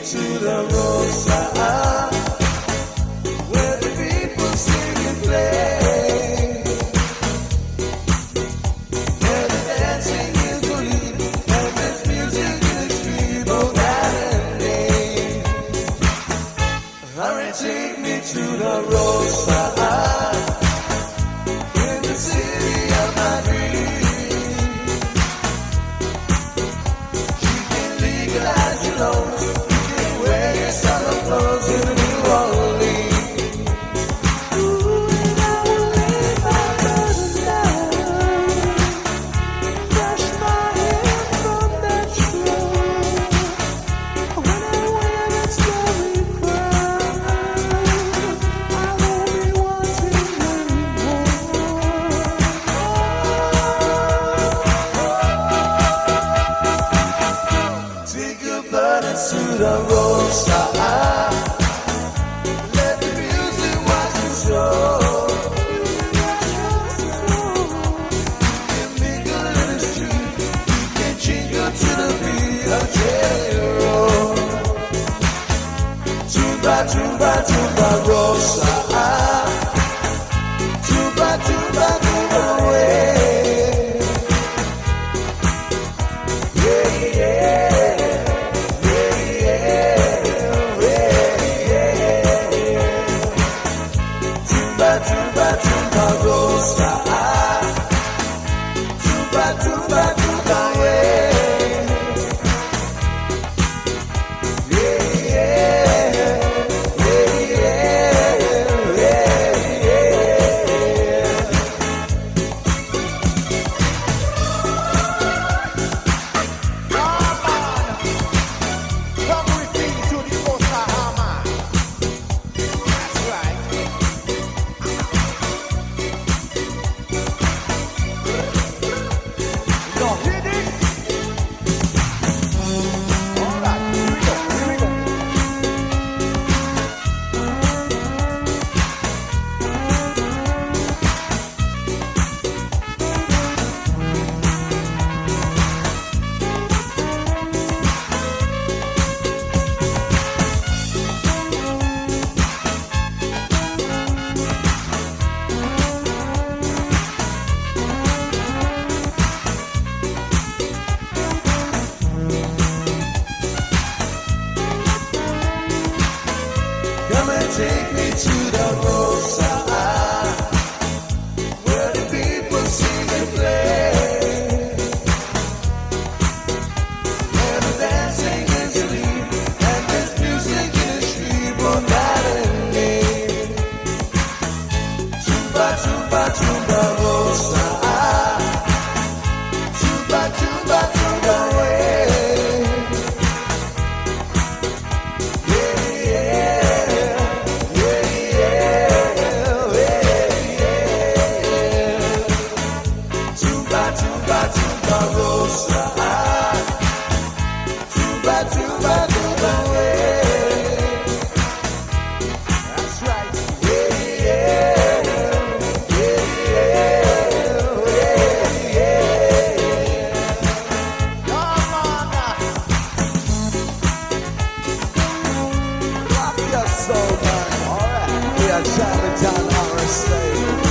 to the Rosa, where the people sing and play, where the dancing is the lead, and there's music in the street, both night and day. Hurry, take me to the Rosa, in the city of my dreams. She can legalize your loans, you can wear your summer clothes in New Orleans. Ooh, and I will leave my burden down, brush my hair from that throne. When I wear that starry crown, I won't be wanting anymore. Take your burdens to the Rosa, let the music wash your soul. You can mingle in the street, you can jingle to the beat of Jelly Roll. Tumba, tumba, tumba, Rosa, tumba, tumba, tumba away. Yeah, yeah, yeah, yeah, yeah. Tumba, tumba, tumba, Rosa, tumba, tumba, tumba away. Yeah, yeah, yeah, yeah, yeah, yeah. Come with me to the Oklahoma. That's right. Now hear this. All right, here we go. Here we go. Come and take me to the Rosa, where the people sing and play, where the dancing is lead, and there's music in the street, both night and day. Tumba, tumba, tumba, Rosa, tumba, tumba, tumba away. Yeah, yeah, yeah, yeah. Tumba, tumba, tumba, Rosa, tumba, tumba, tumba away. That's right. Yeah, yeah, yeah, yeah, yeah. Come on now. Rock your soul, man. All right. We are At The RSA.